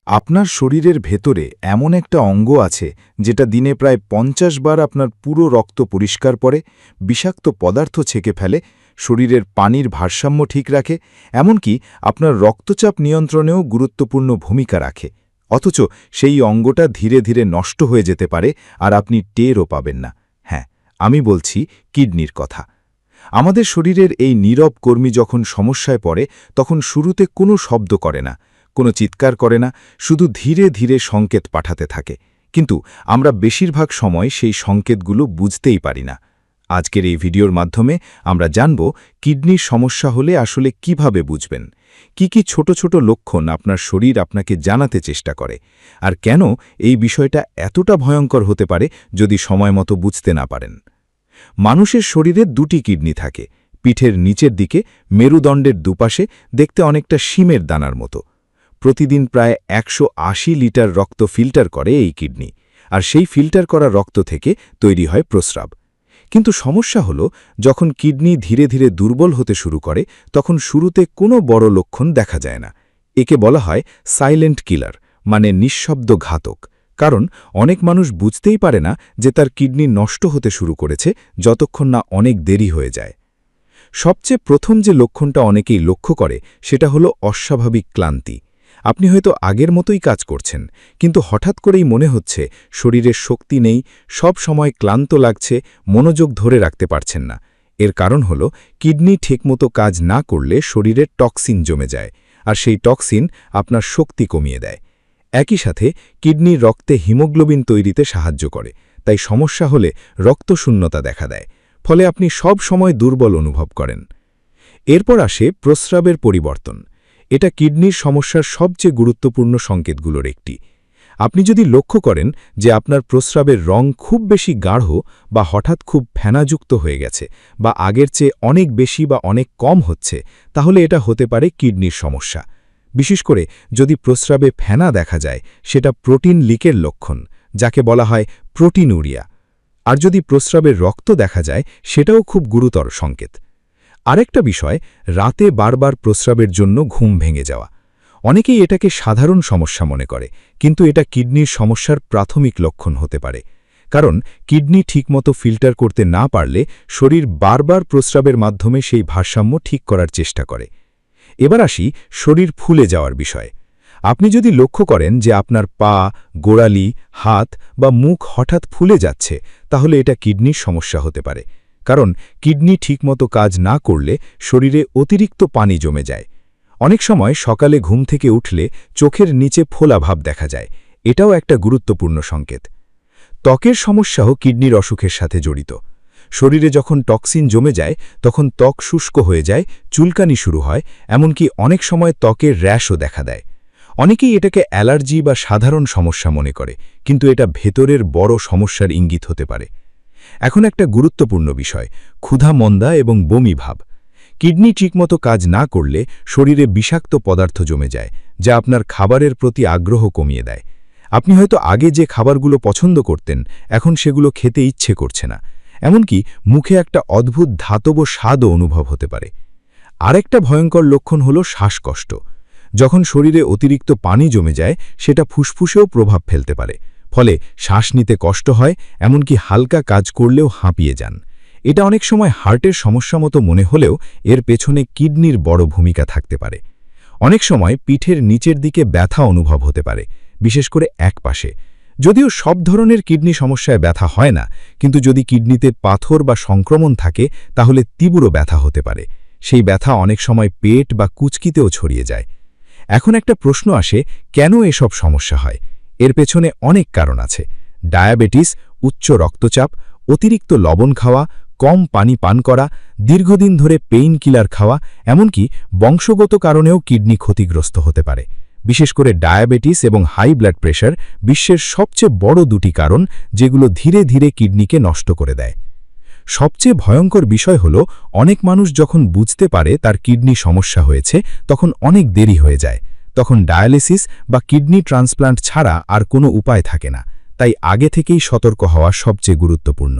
আপনার শরীরের ভেতরে এমন একটা অঙ্গ আছে যেটা দিনে প্রায় ৫০ বার আপনার পুরো রক্ত পরিষ্কার করে, বিষাক্ত পদার্থ ছেঁকে ফেলে, শরীরের পানির ভারসাম্য ঠিক রাখে, এমনকি আপনার রক্তচাপ নিয়ন্ত্রণেও গুরুত্বপূর্ণ ভূমিকা রাখে। অথচ সেই অঙ্গটা ধীরে ধীরে নষ্ট হয়ে যেতে পারে আর আপনি টেরও পাবেন না। হ্যাঁ, আমি বলছি কিডনির কথা। আমাদের শরীরের এই নীরব কর্মী যখন সমস্যায় পড়ে তখন শুরুতে কোনো শব্দ করে না, কোনো চিৎকার করে না, শুধু ধীরে ধীরে সংকেত পাঠাতে থাকে। কিন্তু আমরা বেশিরভাগ সময় সেই সংকেতগুলো বুঝতেই পারি না। আজকের এই ভিডিওর মাধ্যমে আমরা জানব কিডনির সমস্যা হলে আসলে কিভাবে বুঝবেন, কি ছোট ছোট লক্ষণ আপনার শরীর আপনাকে জানাতে চেষ্টা করে, আর কেন এই বিষয়টা এতটা ভয়ঙ্কর হতে পারে যদি সময়মতো বুঝতে না পারেন। মানুষের শরীরে দুটি কিডনি থাকে, পিঠের নিচের দিকে মেরুদণ্ডের দুপাশে, দেখতে অনেকটা শিমের দানার মতো। প্রতিদিন প্রায় ১৮০ লিটার রক্ত ফিল্টার করে এই কিডনি, আর সেই ফিল্টার করা রক্ত থেকে তৈরি হয় প্রস্রাব। কিন্তু সমস্যা হলো, যখন কিডনি ধীরে ধীরে দুর্বল হতে শুরু করে তখন শুরুতে কোনো বড় লক্ষণ দেখা যায় না। একে বলা হয় সাইলেন্ট কিলার, মানে নিঃশব্দ ঘাতক। কারণ অনেক মানুষ বুঝতেই পারে না যে তার কিডনি নষ্ট হতে শুরু করেছে যতক্ষণ না অনেক দেরি হয়ে যায়। সবচেয়ে প্রথম যে লক্ষণটা অনেকেই লক্ষ্য করে সেটা হলো অস্বাভাবিক ক্লান্তি। আপনি হয়তো আগের মতোই কাজ করছেন, কিন্তু হঠাৎ করেই মনে হচ্ছে শরীরের শক্তি নেই, সব সময় ক্লান্ত লাগছে, মনোযোগ ধরে রাখতে পারছেন না। এর কারণ হলো কিডনি ঠিকমতো কাজ না করলে শরীরে টক্সিন জমে যায়, আর সেই টক্সিন আপনার শক্তি কমিয়ে দেয়। একই সাথে কিডনি রক্তে হিমোগ্লোবিন তৈরিতে সাহায্য করে, তাই সমস্যা হলে রক্তশূন্যতা দেখা দেয়, ফলে আপনি সব সময় দুর্বল অনুভব করেন। এরপর আসে প্রস্রাবের পরিবর্তন। এটা কিডনির সমস্যার সবচেয়ে গুরুত্বপূর্ণ সংকেতগুলোর একটি। আপনি যদি লক্ষ্য করেন যে আপনার প্রস্রাবের রং খুব বেশি গাঢ়, বা হঠাৎ খুব ফেনাযুক্ত হয়ে গেছে, বা আগের চেয়ে অনেক বেশি বা অনেক কম হচ্ছে, তাহলে এটা হতে পারে কিডনির সমস্যা। বিশেষ করে যদি প্রস্রাবে ফেনা দেখা যায়, সেটা প্রোটিন লিকের লক্ষণ, যাকে বলা হয় প্রোটিনুরিয়া। আর যদি প্রস্রাবের রক্ত দেখা যায়, সেটাও খুব গুরুতর সংকেত। আরেকটা বিষয়, রাতে বারবার প্রস্রাবের জন্য ঘুম ভেঙে যাওয়া। অনেকেই এটাকে সাধারণ সমস্যা মনে করে, কিন্তু এটা কিডনির সমস্যার প্রাথমিক লক্ষণ হতে পারে। কারণ কিডনি ঠিকমতো ফিল্টার করতে না পারলে শরীর বারবার প্রস্রাবের মাধ্যমে সেই ভারসাম্য ঠিক করার চেষ্টা করে। এবার আসি শরীর ফুলে যাওয়ার বিষয়ে। আপনি যদি লক্ষ্য করেন যে আপনার পা, গোড়ালি, হাত বা মুখ হঠাৎ ফুলে যাচ্ছে, তাহলে এটা কিডনির সমস্যা হতে পারে। কারণ কিডনি ঠিকমতো কাজ না করলে শরীরে অতিরিক্ত পানি জমে যায়। অনেক সময় সকালে ঘুম থেকে উঠলে চোখের নিচে ফোলা ভাব দেখা যায়, এটাও একটা গুরুত্বপূর্ণ সংকেত। ত্বকের সমস্যাও কিডনির অসুখের সাথে জড়িত। শরীরে যখন টক্সিন জমে যায় তখন ত্বক শুষ্ক হয়ে যায়, চুলকানি শুরু হয়, এমনকি অনেক সময় ত্বকের র্যাশও দেখা দেয়। অনেকেই এটাকে অ্যালার্জি বা সাধারণ সমস্যা মনে করে, কিন্তু এটা ভেতরের বড় সমস্যার ইঙ্গিত হতে পারে। এখন একটা গুরুত্বপূর্ণ বিষয়, ক্ষুধা মন্দা এবং বমি ভাব। কিডনি ঠিকমতো কাজ না করলে শরীরে বিষাক্ত পদার্থ জমে যায়, যা আপনার খাবারের প্রতি আগ্রহ কমিয়ে দেয়। আপনি হয়তো আগে যে খাবারগুলো পছন্দ করতেন, এখন সেগুলো খেতে ইচ্ছে করছে না, এমনকি মুখে একটা অদ্ভুত ধাতব স্বাদও অনুভব হতে পারে। আরেকটা ভয়ঙ্কর লক্ষণ হলো শ্বাসকষ্ট। যখন শরীরে অতিরিক্ত পানি জমে যায়, সেটা ফুসফুসেও প্রভাব ফেলতে পারে, ফলে শ্বাস নিতে কষ্ট হয়, এমনকি হালকা কাজ করলেও হাঁপিয়ে যান। এটা অনেক সময় হার্টের সমস্যা মতো মনে হলেও এর পেছনে কিডনির বড় ভূমিকা থাকতে পারে। অনেক সময় পিঠের নিচের দিকে ব্যথা অনুভব হতে পারে, বিশেষ করে এক পাশে। যদিও সব ধরনের কিডনি সমস্যায় ব্যথা হয় না, কিন্তু যদি কিডনিতে পাথর বা সংক্রমণ থাকে তাহলে তীব্র ব্যথা হতে পারে। সেই ব্যথা অনেক সময় পেট বা কুচকিতেও ছড়িয়ে যায়। এখন একটা প্রশ্ন আসে, কেন এসব সমস্যা হয়? এর পেছনে অনেক কারণ আছে। ডায়াবেটিস, উচ্চ রক্তচাপ, অতিরিক্ত লবণ খাওয়া, কম পানি পান করা, দীর্ঘদিন ধরে পেইন কিলার খাওয়া, এমনকি বংশগত কারণেও কিডনি ক্ষতিগ্রস্ত হতে পারে। বিশেষ করে ডায়াবেটিস এবং হাই ব্লাড প্রেশার বিশ্বের সবচেয়ে বড় দুটি কারণ, যেগুলো ধীরে ধীরে কিডনিকে নষ্ট করে দেয়। সবচেয়ে ভয়ঙ্কর বিষয় হলো, অনেক মানুষ যখন বুঝতে পারে তার কিডনি সমস্যা হয়েছে তখন অনেক দেরি হয়ে যায়। তখন ডায়ালিসিস বা কিডনি ট্রান্সপ্লান্ট ছাড়া আর কোনো উপায় থাকে না। তাই আগে থেকেই সতর্ক হওয়া সবচেয়ে গুরুত্বপূর্ণ।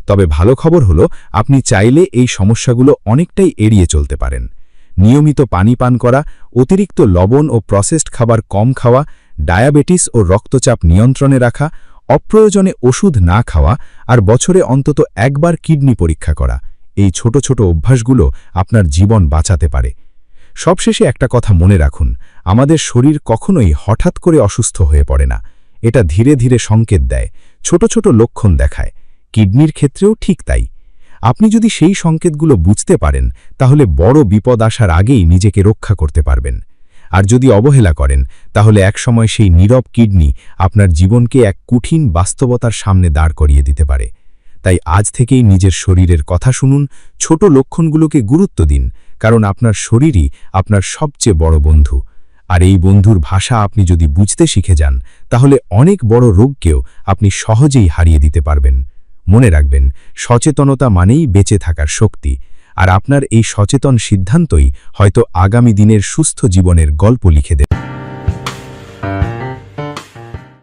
তবে ভালো খবর হলো, আপনি চাইলে এই সমস্যাগুলো অনেকটাই এড়িয়ে চলতে পারেন। নিয়মিত পানি পান করা, অতিরিক্ত লবণ ও প্রসেসড খাবার কম খাওয়া, ডায়াবেটিস ও রক্তচাপ নিয়ন্ত্রণে রাখা, অপ্রয়োজনে ওষুধ না খাওয়া আর বছরে অন্তত একবার কিডনি পরীক্ষা করা, এই ছোট ছোট অভ্যাসগুলো আপনার জীবন বাঁচাতে পারে। সবশেষে একটা কথা মনে রাখুন, আমাদের শরীর কখনোই হঠাৎ করে অসুস্থ হয়ে পড়ে না। এটা ধীরে ধীরে সংকেত দেয়, ছোট ছোট লক্ষণ দেখায়। কিডনির ক্ষেত্রেও ঠিক তাই। আপনি যদি সেই সংকেতগুলো বুঝতে পারেন, তাহলে বড় বিপদ আসার আগেই নিজেকে রক্ষা করতে পারবেন। আর যদি অবহেলা করেন, তাহলে একসময় সেই নীরব কিডনি আপনার জীবনকে এক কঠিন বাস্তবতার সামনে দাঁড় করিয়ে দিতে পারে। তাই আজ থেকেই নিজের শরীরের কথা শুনুন, ছোট লক্ষণগুলোকে গুরুত্ব দিন, কারণ আপনার শরীরই আপনার সবচেয়ে বড় বন্ধু। আর এই বন্ধুর ভাষা আপনি যদি বুঝতে শিখে যান, তাহলে অনেক বড় রোগকেও আপনি সহজেই হারিয়ে দিতে পারবেন। মনে রাখবেন, সচেতনতা মানেই বেঁচে থাকার শক্তি, আর আপনার এই সচেতন সিদ্ধান্তই হয়তো আগামী দিনের সুস্থ জীবনের গল্প লিখে দেবে।